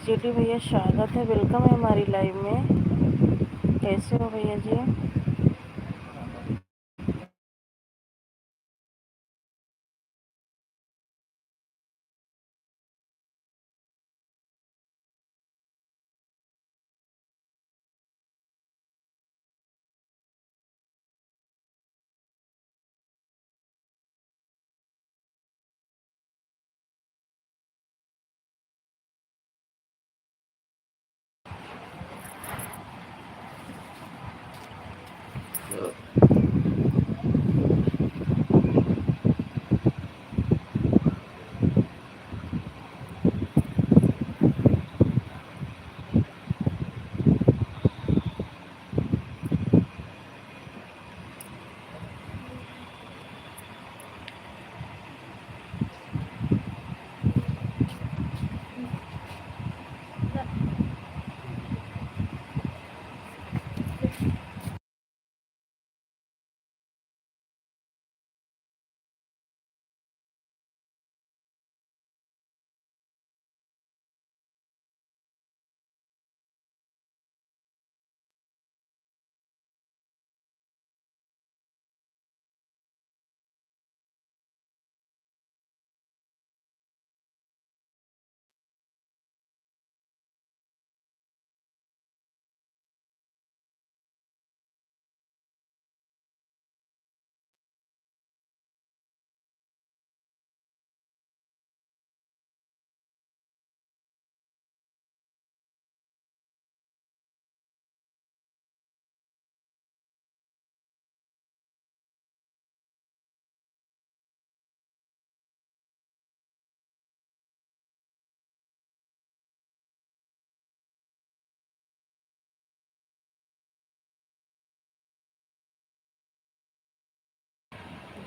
चलिए भैया, स्वागत है, वेलकम है हमारी लाइव में। कैसे हो भैया जी?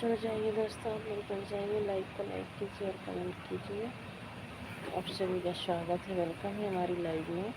जुड़ जाइए दोस्तों, आप लोग जुड़ जाइए। लाइव को लाइक कीजिए और कमेंट कीजिए। आप सभी का स्वागत है, वेलकम है हमारी लाइव में।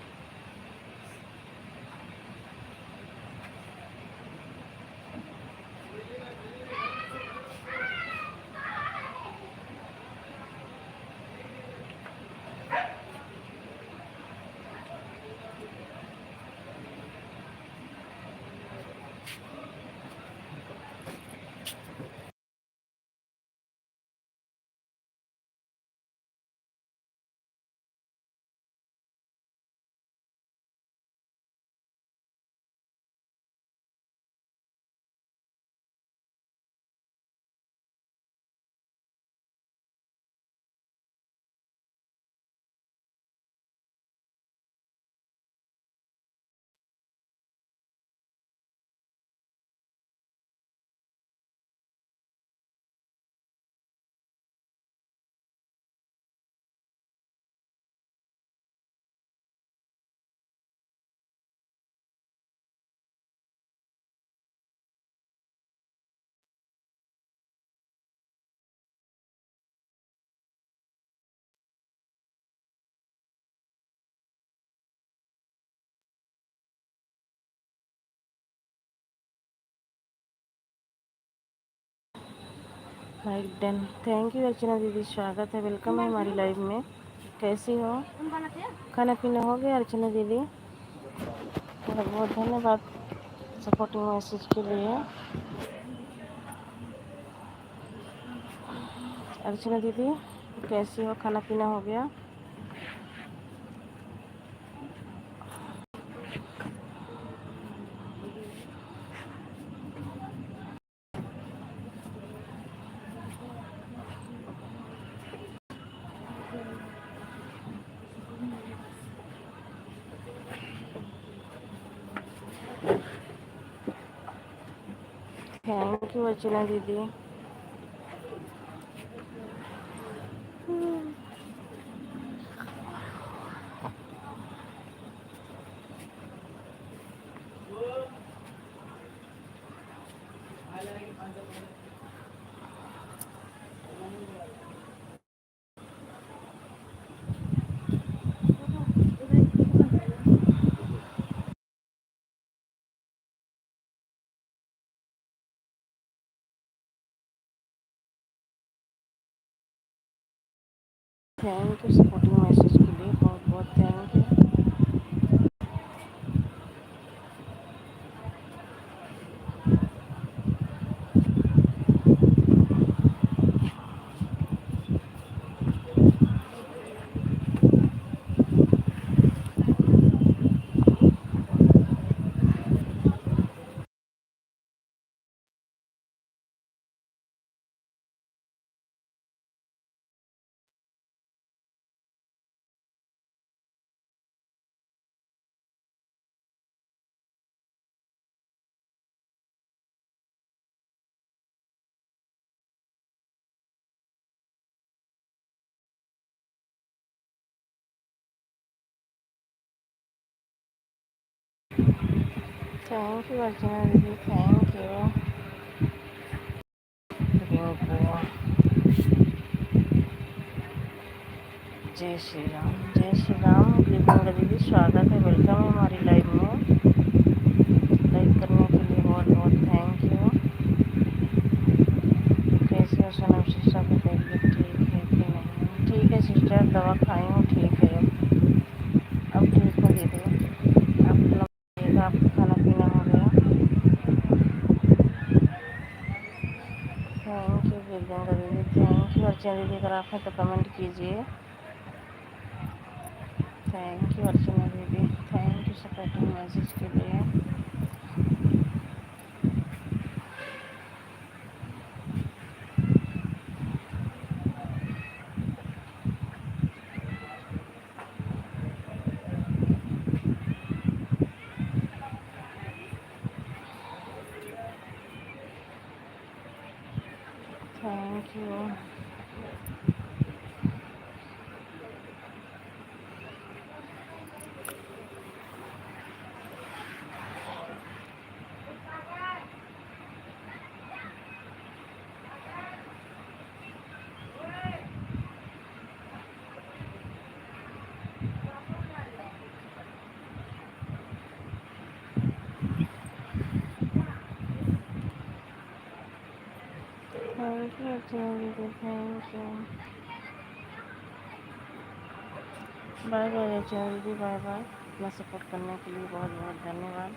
हाय डन, थैंक यू अर्चना दीदी, स्वागत है, वेलकम है हमारी लाइव में। कैसी हो? खाना पीना हो गया अर्चना दीदी? बहुत बहुत धन्यवाद सपोर्टिंग मैसेज के लिए। अर्चना दीदी कैसी हो? खाना पीना हो गया? थैंक यू अर्चना दीदी। थैंक यू सपोर्टिंग मैसेज के लिए, बहुत बहुत थैंक यू। थैंक यू अर्चना दीदी, थैंक यू। रिंकू, जय श्री राम, जय श्री राम। गंगा दीदी स्वागत है, वेलकम है हमारी लाइव में। लाइक करने के लिए बहुत बहुत थैंक यू। कैसे हो सोनम सिस्टर की तबीयत ठीक है कि नहीं? ठीक है सिस्टर, दवा खाई हूँ, ठीक है अब ठीक हो दीदी। आप लंबेगा, आपका खाना पीना हो गया? थैंक यू गंगा दीदी, थैंक यू। अर्चना दीदी अगर आप हैं तो कमेंट कीजिए। थैंक यू अर्चना दीदी, थैंक यू सपोर्टिंग मैसेज के लिए। Thank you. थैंक यू अर्चना दीदी, थैंक यू। बाय बाय अर्चना दीदी, बाय बाय। इतना सपोर्ट करने के लिए बहुत बहुत धन्यवाद।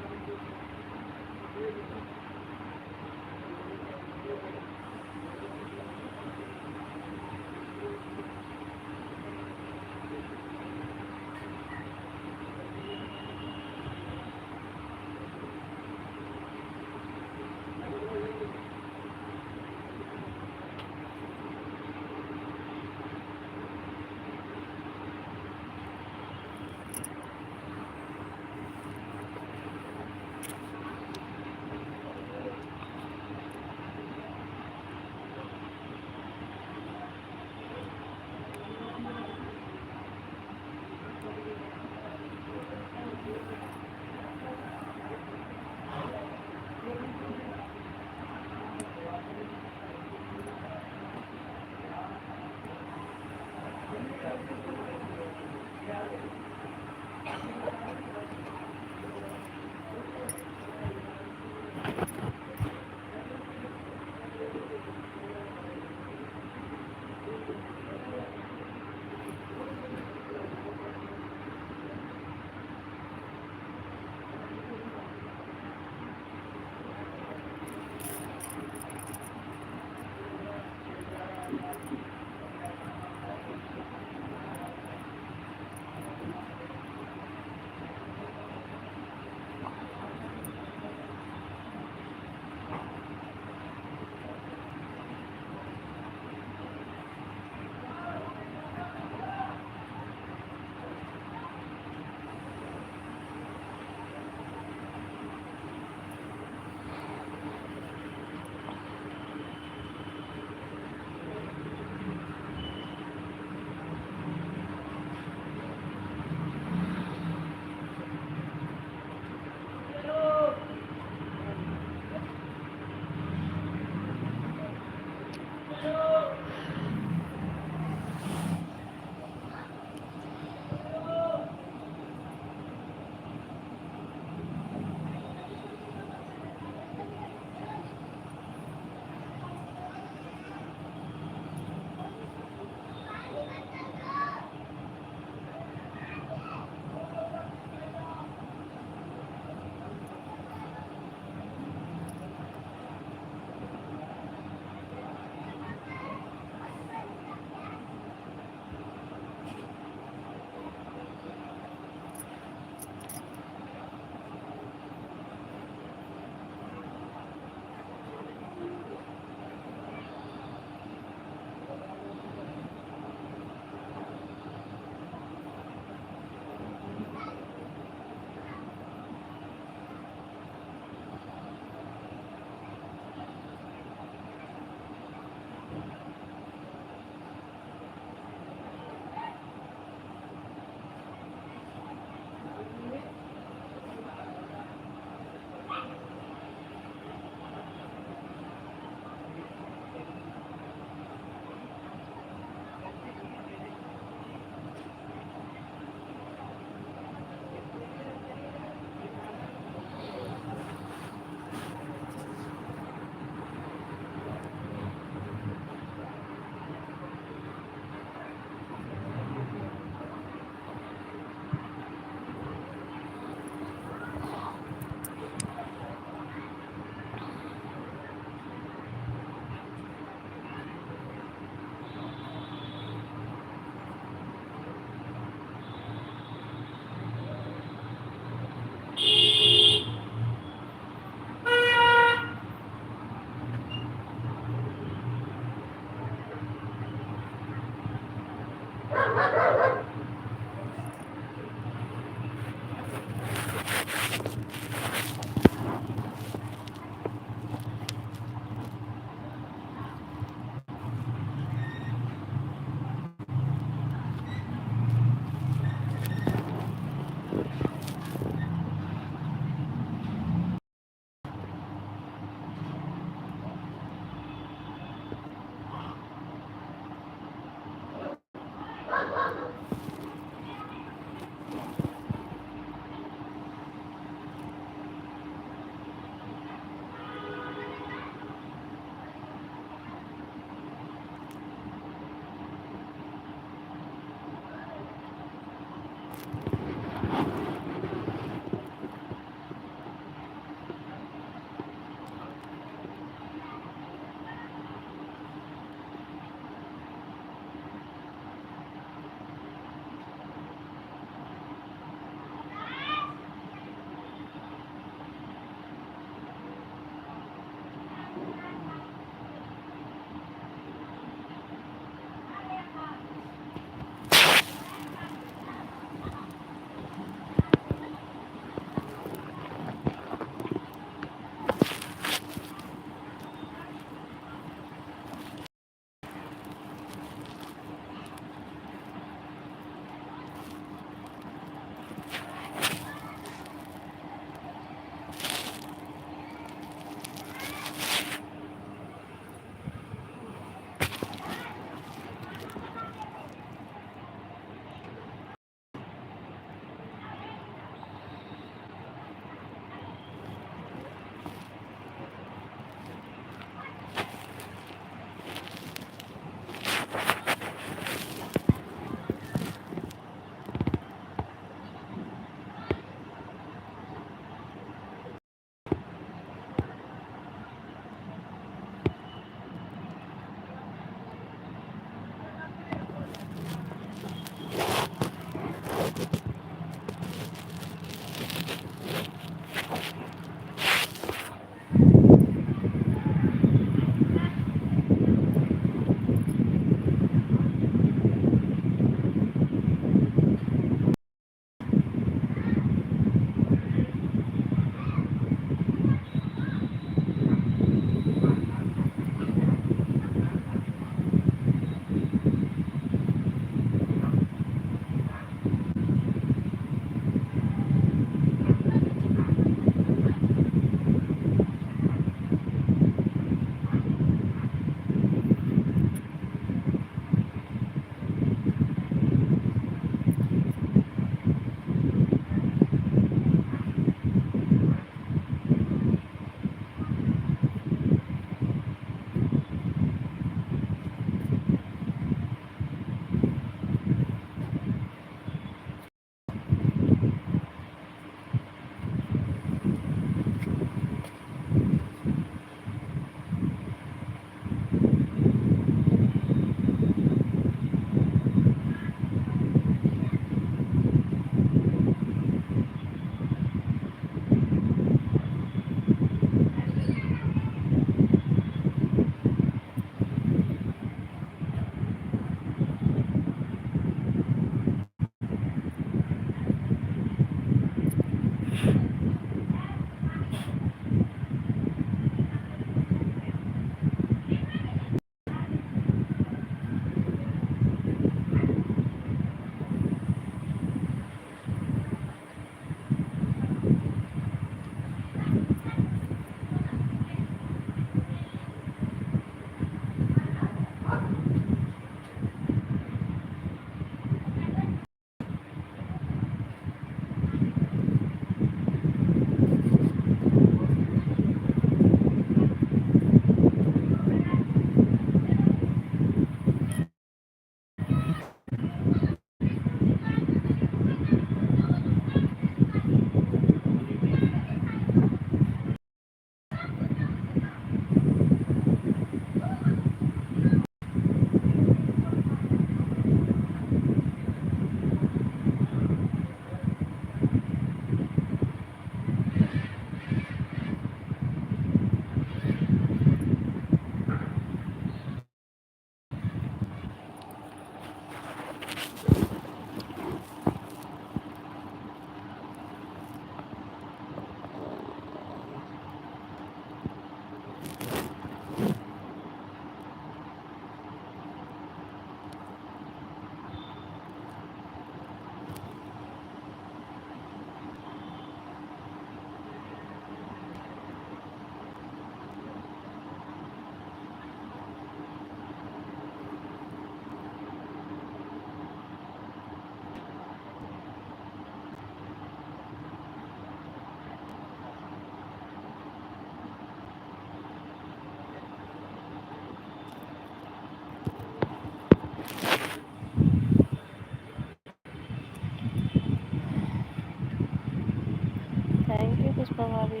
पुष्पा भाभी,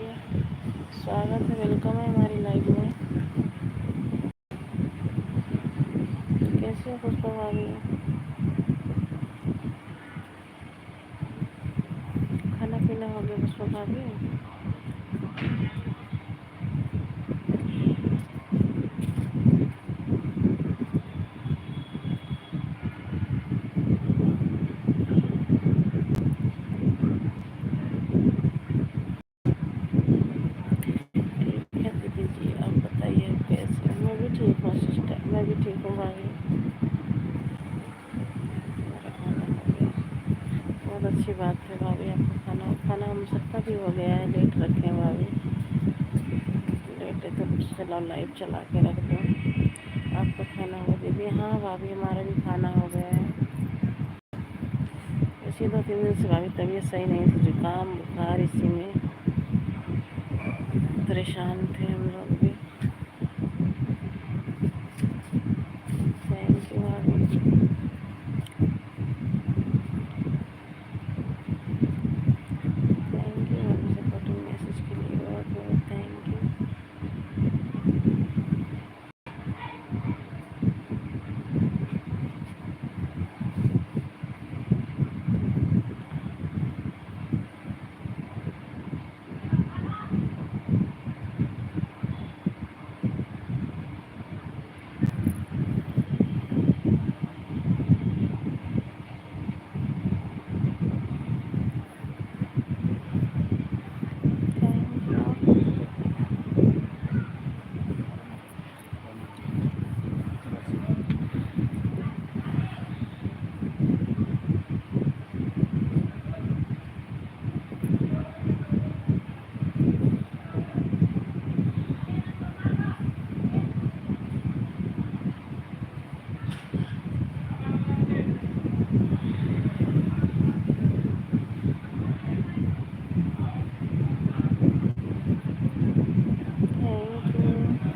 स्वागत है, वेलकम है हमारी लाइव में। कैसे हो पुष्पा भाभी? खाना पीना हो गया पुष्पा भाभी? ठीक है दीदी जी, आप बताइए कैसे? मैं भी ठीक हूँ सिस्टर, मैं भी ठीक हूँ भाभी। मेरा खाना हो गया, बहुत अच्छी बात है भाभी। आपका खाना खाना हम सबका भी हो गया है, लेट रखे हैं भाभी। लेट है तो चलो लाइव चला के रख दो। आपका खाना हो दीदी? हाँ भाभी, हमारा भी खाना हो गया है। इसी 2-3 दिन से भाभी तबीयत सही नहीं थी, जुकाम बुखार, इसी में परेशान थे हम लोग भी। थैंक यू भाभी, थैंक यू भाभी सपोर्टिंग मैसेज के लिए, बहुत बहुत thank you. Thank you,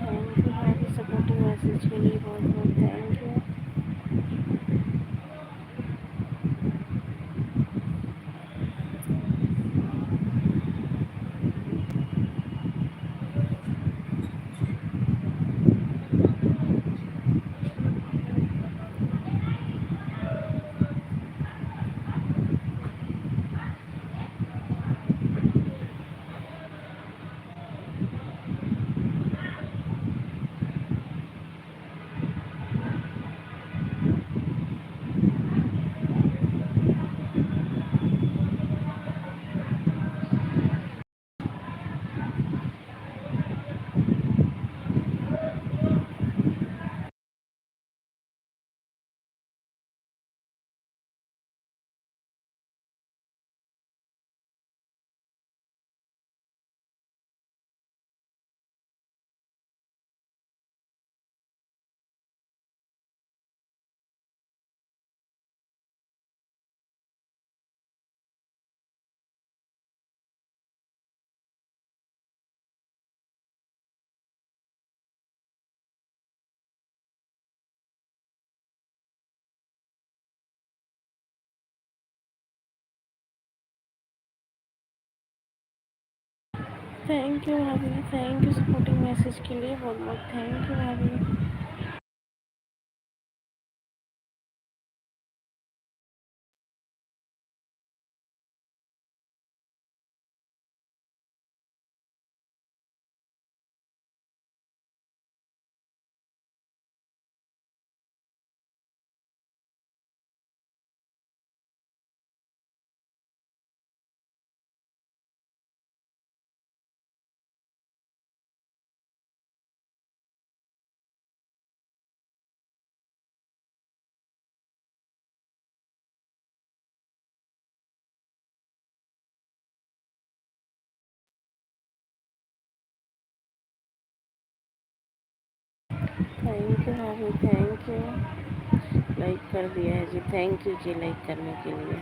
thank you भाभी सपोर्टिंग मैसेज के लिए, बहुत बहुत थैंक यू। थैंक यू भाभी, थैंक यू सपोर्टिंग मैसेज के लिए, बहुत बहुत थैंक यू भाभी। थैंक यू भाभी, थैंक यू। लाइक कर दिया है जी, थैंक यू जी लाइक करने के लिए।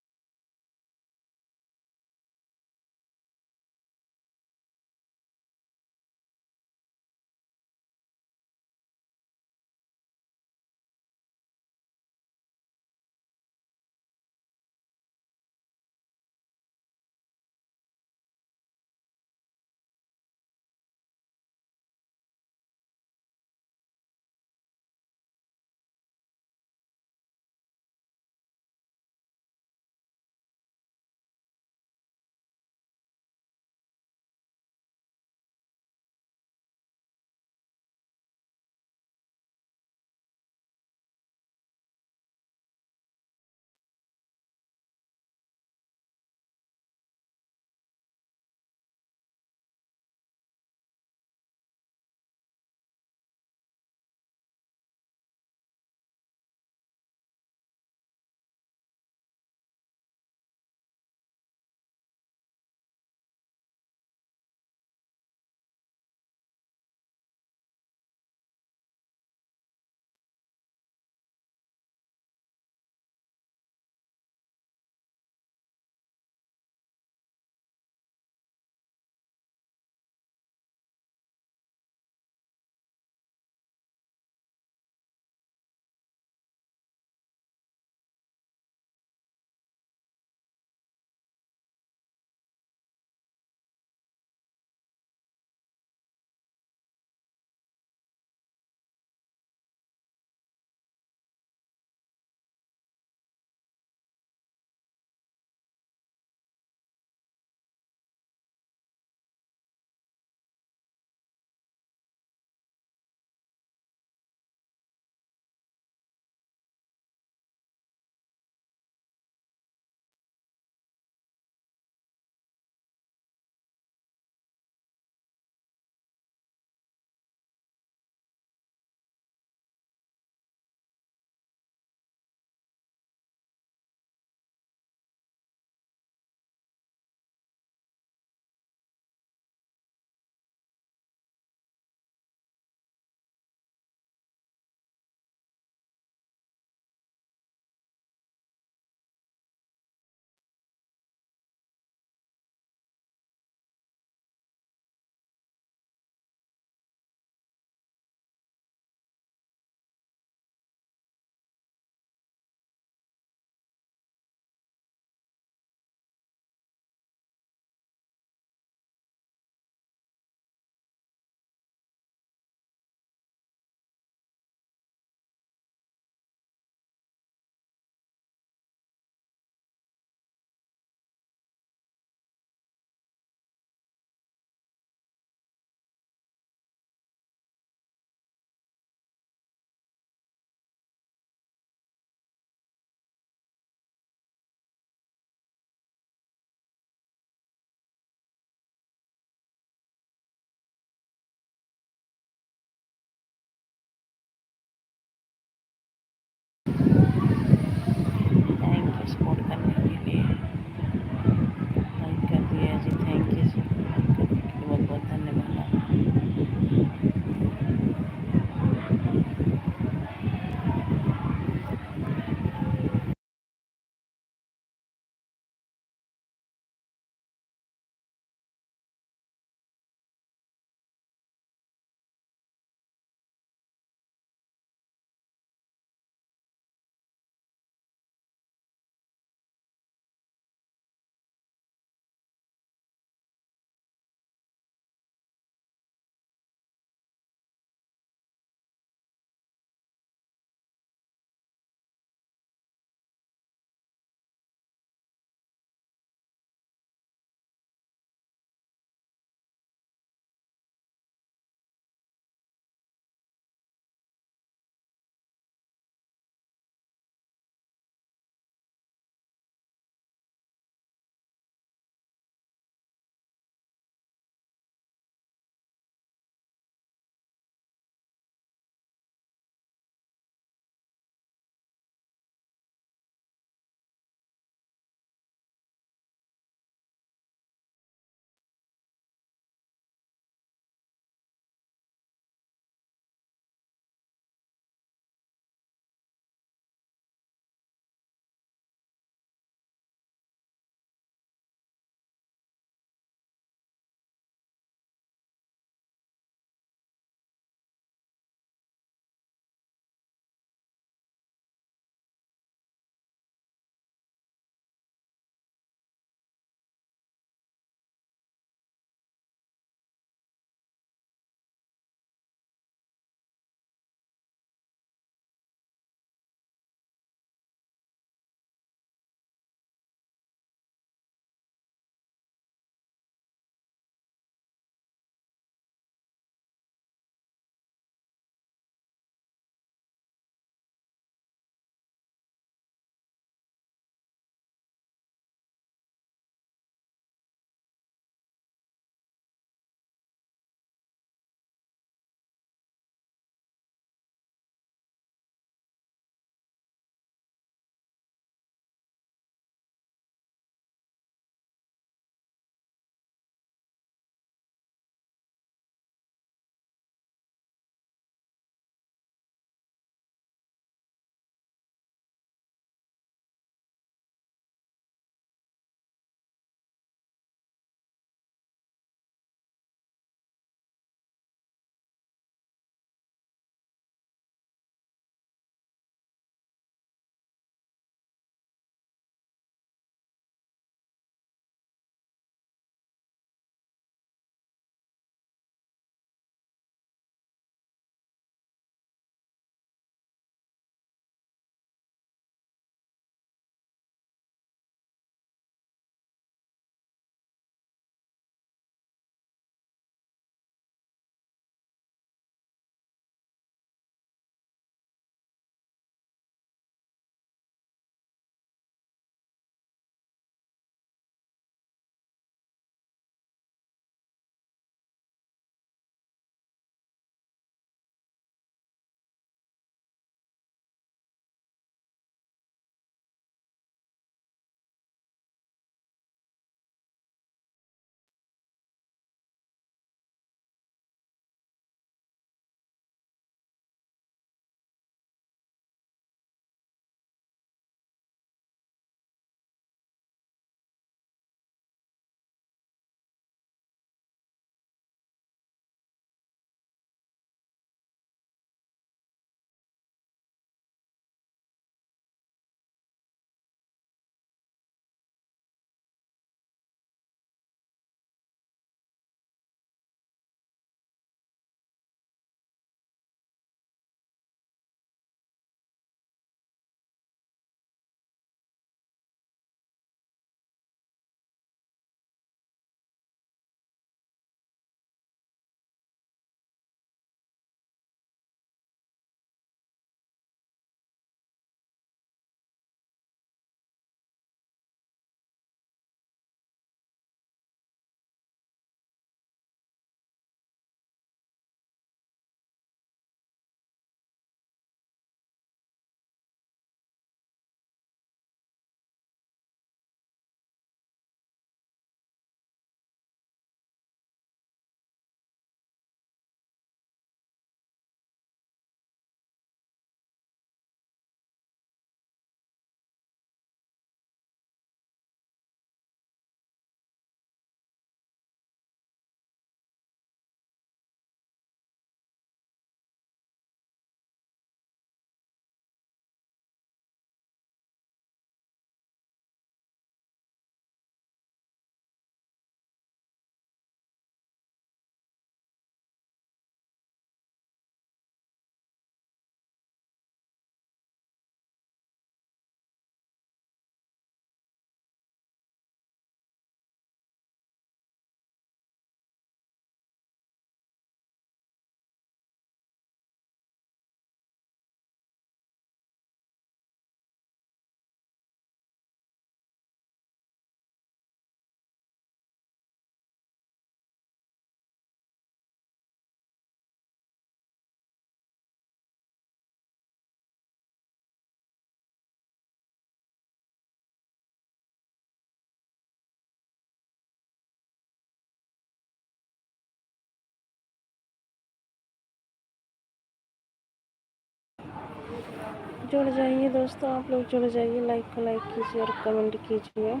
जुड़ जाइए दोस्तों, आप लोग जुड़ जाइए, लाइक को लाइक कीजिए और कमेंट कीजिए।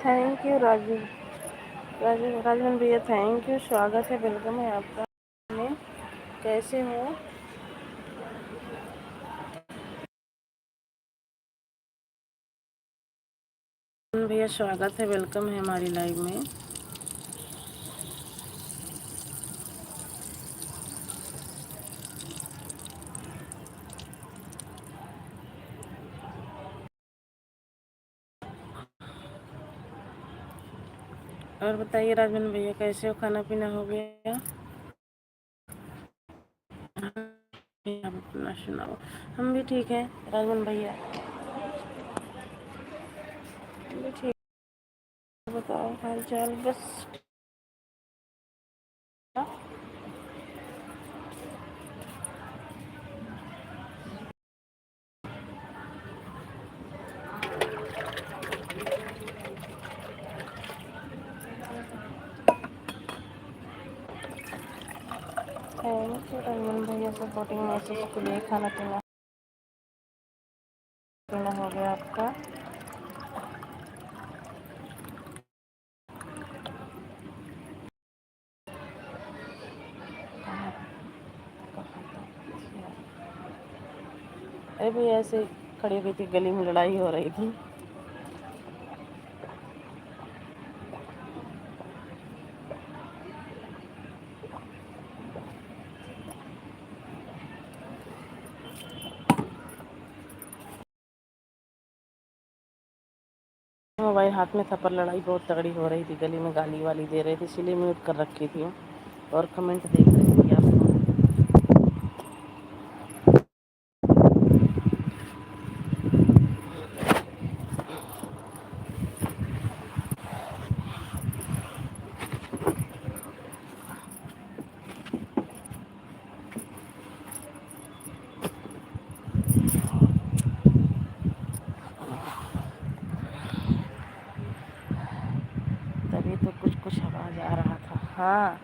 थैंक यू राजन भैया, थैंक यू, स्वागत है, वेलकम है आपका में। कैसे हो भैया? स्वागत है, वेलकम है हमारी लाइव में। और बताइए राजन भैया, कैसे हो? खाना पीना हो गया? आप अपना सुनाओ। हम भी ठीक हैं राजन भैया, हम भी ठीक। बताओ हाल चाल बस। थैंक यू राजन भैया, सपोर्टिंग मैसेज के लिए। खाना पीना हो गया आपका? अरे भी ऐसे खड़ी हुई थी, गली में लड़ाई हो रही थी। मोबाइल हाथ में था पर लड़ाई बहुत तगड़ी हो रही थी, गली में गाली वाली दे रहे थे, इसलिए म्यूट कर रखी थी और कमेंट देख रही थी आपको। तभी तो कुछ कुछ आवाज़ आ रहा था। हाँ,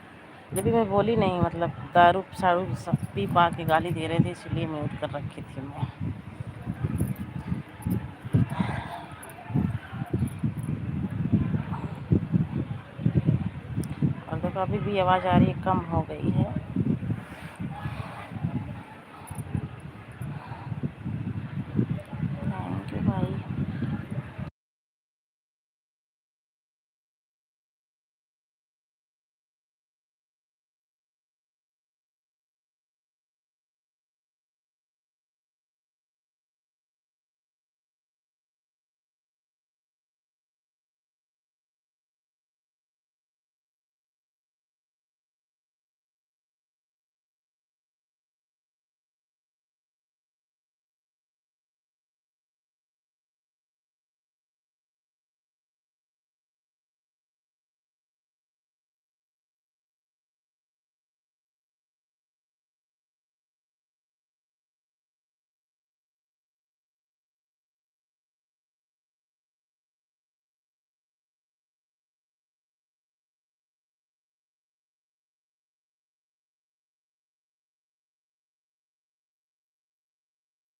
जब भी मैं बोली नहीं, मतलब दारू शारू सब पी पा के गाली दे रहे थे, इसलिए म्यूट कर रखी थी मैं। और देखो अभी भी आवाज़ आ रही है, कम हो गई है। थैंक यू भाई।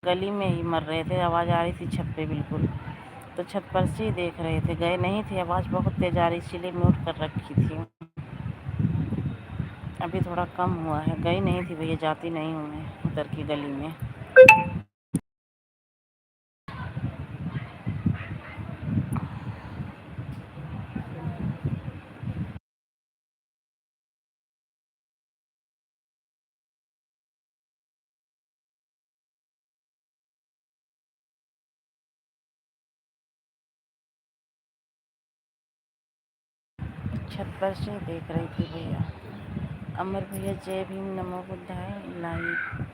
गली में ही मर रहे थे, आवाज़ आ रही थी छत पे बिल्कुल, तो छत पर से ही देख रहे थे, गए नहीं थे, आवाज़ बहुत तेज़ आ रही इसीलिए म्यूट कर रखी थी। अभी थोड़ा कम हुआ है, गई नहीं थी भैया, जाती नहीं हूँ मैं उधर की गली में। छत पर से देख रही थी भैया। अमर भैया जय भीम नमो बुद्धाय लाइव।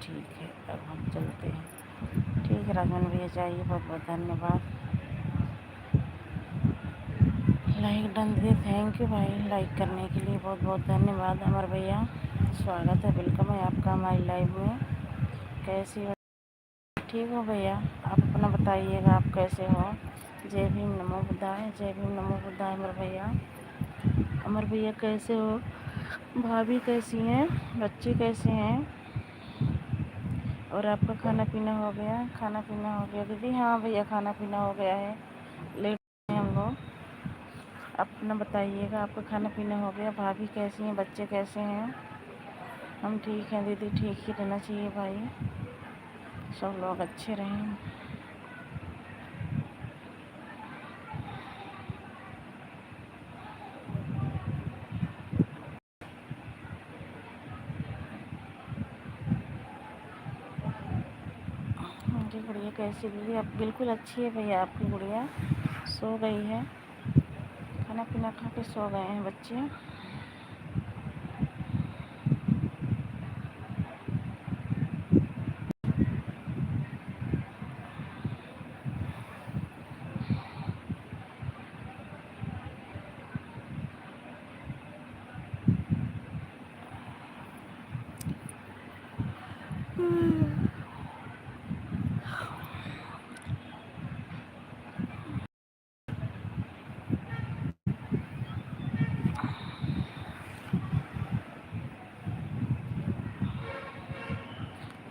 ठीक है, अब हम चलते हैं। ठीक है राजन भैया, जाइए, बहुत बहुत धन्यवाद। लाइक डन दिए, थैंक यू भाई, लाइक करने के लिए बहुत बहुत धन्यवाद। अमर भैया स्वागत है, वेलकम है आपका हमारी लाइव में। कैसी हो? ठीक हो भैया, आप अपना बताइएगा, आप कैसे हो? जय भीम नमो बुद्धाय, जय भीम नमो बुद्धाय। अमर भैया, अमर भैया कैसे हो? भाभी कैसी हैं? बच्चे कैसे हैं? और आपका खाना पीना हो गया? खाना पीना हो गया दीदी? हाँ भैया, खाना पीना हो गया है, लेट हैं हम लोग। अपना बताइएगा, आपका खाना पीना हो गया? भाभी कैसी हैं? बच्चे कैसे हैं? हम ठीक हैं दीदी, ठीक ही रहना चाहिए भाई, सब लोग अच्छे रहें। मेरी गुड़िया कैसी दीदी? अब बिल्कुल अच्छी है भैया, आपकी गुड़िया सो गई है, खाना पीना खा के सो गए हैं बच्चे।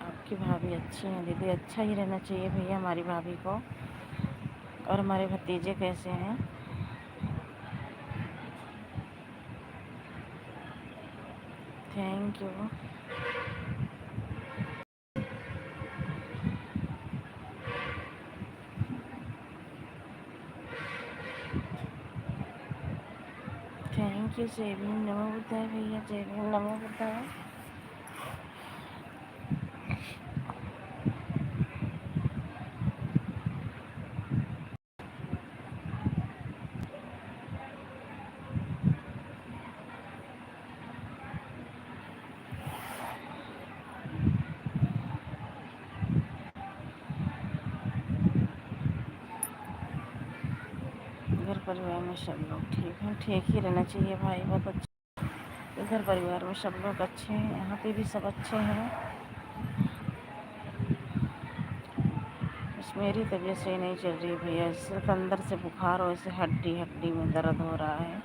आपकी भाभी अच्छी हैं दीदी, अच्छा ही रहना चाहिए भैया हमारी भाभी को। और हमारे भतीजे कैसे हैं? Thank you. Thank you. जय भीम नमो बुद्धाय भैया, जय भीम नमो बुद्धाय। घर परिवार में सब लोग ठीक हैं? ठीक ही रहना चाहिए भाई, बहुत अच्छा। घर परिवार में सब लोग अच्छे हैं, यहाँ पे भी सब अच्छे हैं। बस मेरी तबीयत सही नहीं चल रही है भैया, सिर्फ अंदर से बुखार और ऐसे हड्डी हड्डी में दर्द हो रहा है,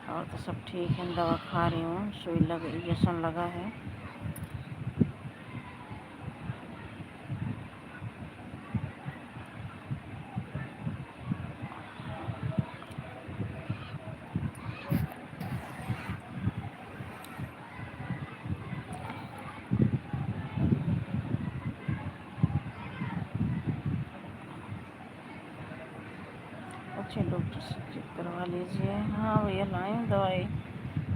और तो सब ठीक है। दवा खा रही हूँ, सुई लग इंजेक्शन लगा है। अच्छे डॉक्टर से चेक करवा लीजिए। हाँ भैया लाए हूँ दवाई,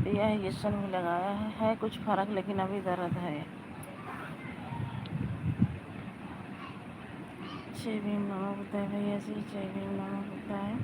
दिया है, इंजेक्शन भी लगाया है कुछ फ़र्क, लेकिन अभी दर्द है। जय भीम नमो बुद्धाय भैया जी, जय भीम नमो बुद्धाय।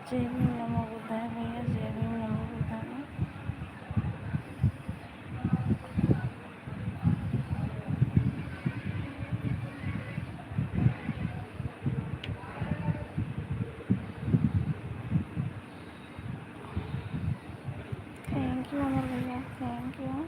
जय भीम नमो बुद्धाय भैया, जय भीम नमो बुद्धाय। थैंक यू अमर भैया, थैंक यू।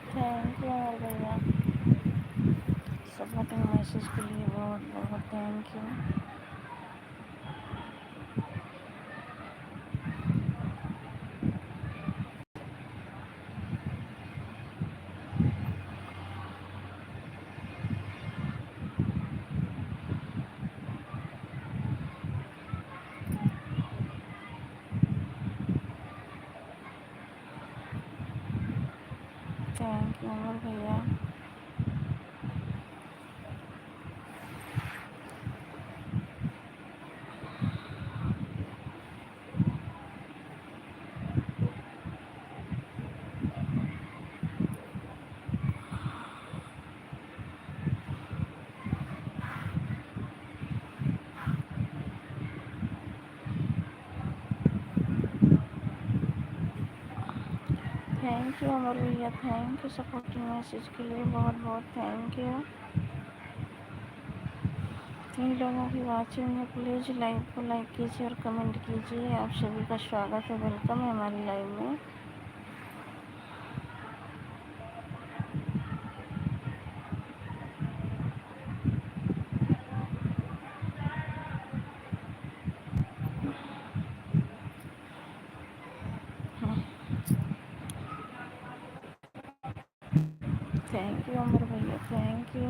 थैंक यू अमर भैया, सपोर्टिंग मैसेज के लिए बहुत बहुत थैंक यू। थैंक यू अमर भैया। थैंक यू अमर भैया, थैंक यू सपोर्टिंग मैसेज के लिए बहुत बहुत थैंक यू। जिन लोगों की वाचिंग है प्लीज़ लाइव को लाइक कीजिए और कमेंट कीजिए। आप सभी का स्वागत है, वेलकम है हमारी लाइव में। थैंक यू अमर भैया, थैंक यू।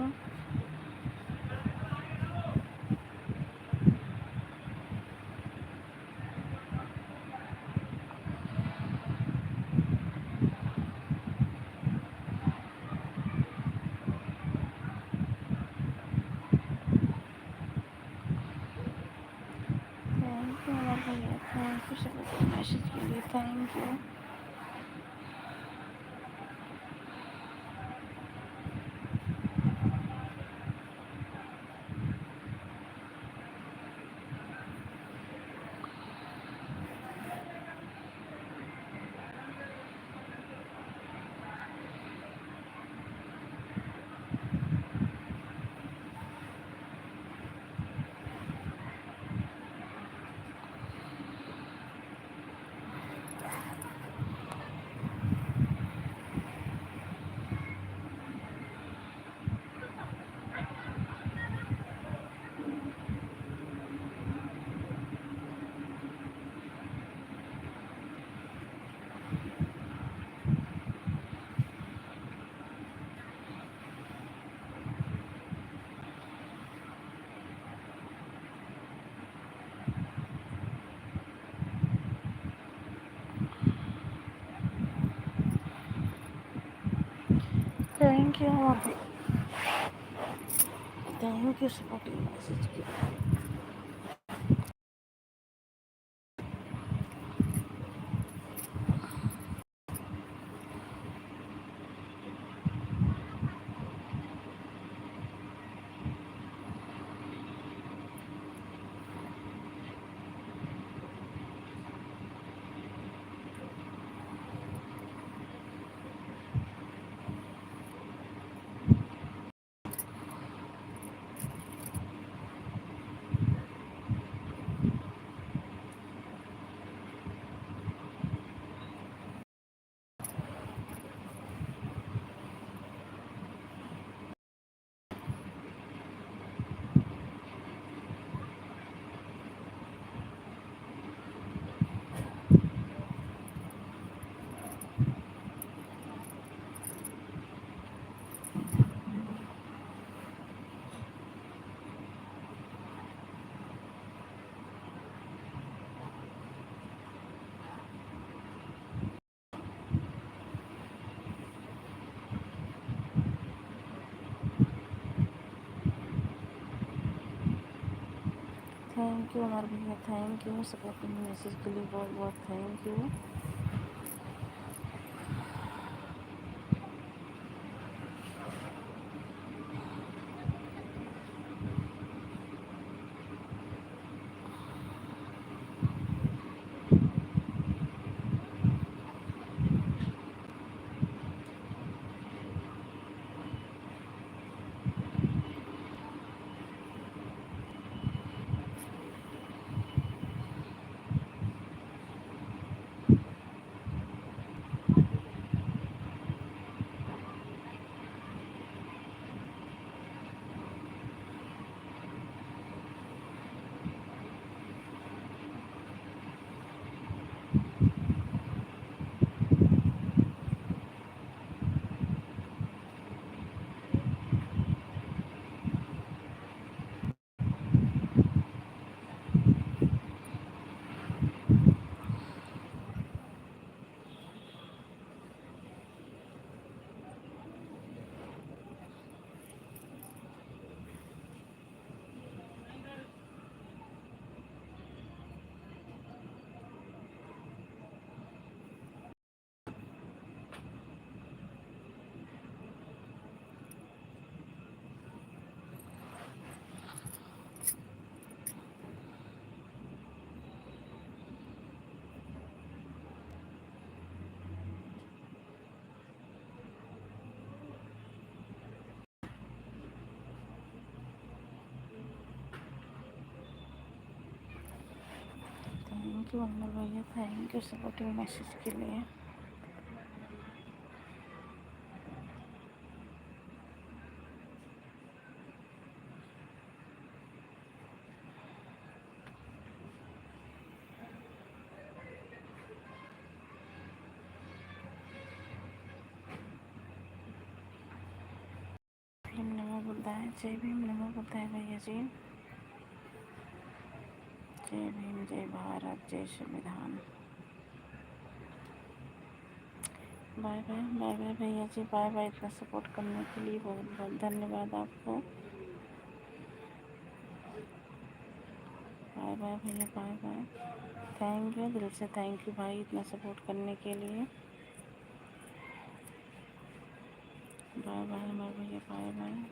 थैंक यू अमर भैया, थैंक यू सपोर्टिंग मैसेज के लिए, थैंक यू। थैंक यू अमर भैया, थैंक यू सपोर्टिंग मैसेज के लिए। थैंक यू अमर भैया, थैंक यू सपोर्टिंग मैसेज के लिए बहुत बहुत थैंक यू। थैंक यू अमर भैया, थैंक यू सपोर्टिंग मैसेज के लिए। भीम नमो बुद्धाय, जय भीम नमो बुद्धाय भैया जी। जय भीम, जय भारत, जय संविधान। बाय बाय, बाय बाय भैया जी, बाय बाय। इतना सपोर्ट करने के लिए बहुत बहुत धन्यवाद आपको। बाय बाय भैया, बाय बाय। थैंक यू, दिल से थैंक यू भाई, इतना सपोर्ट करने के लिए। बाय बाय अमर भैया, बाय बाय।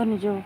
पानी जाओ।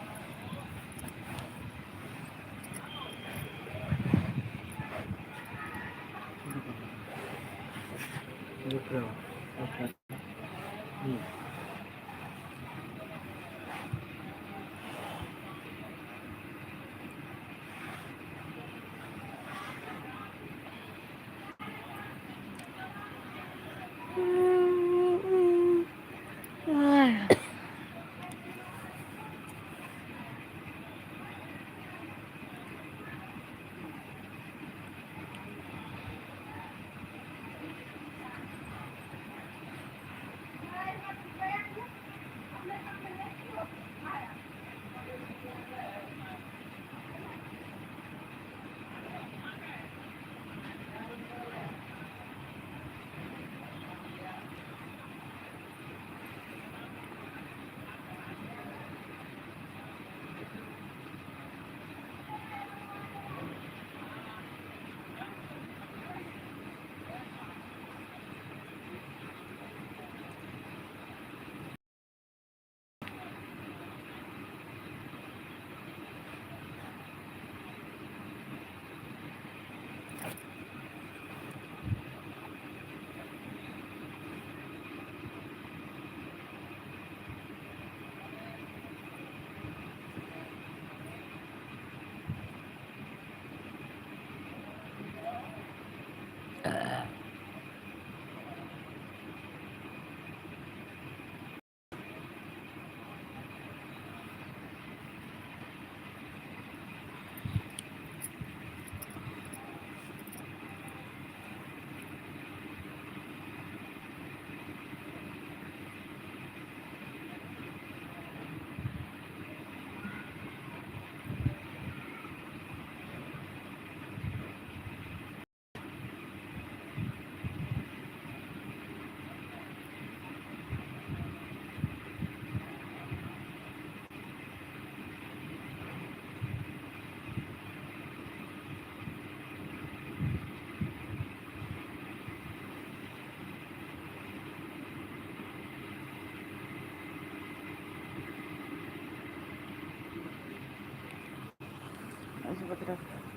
ऐसे बता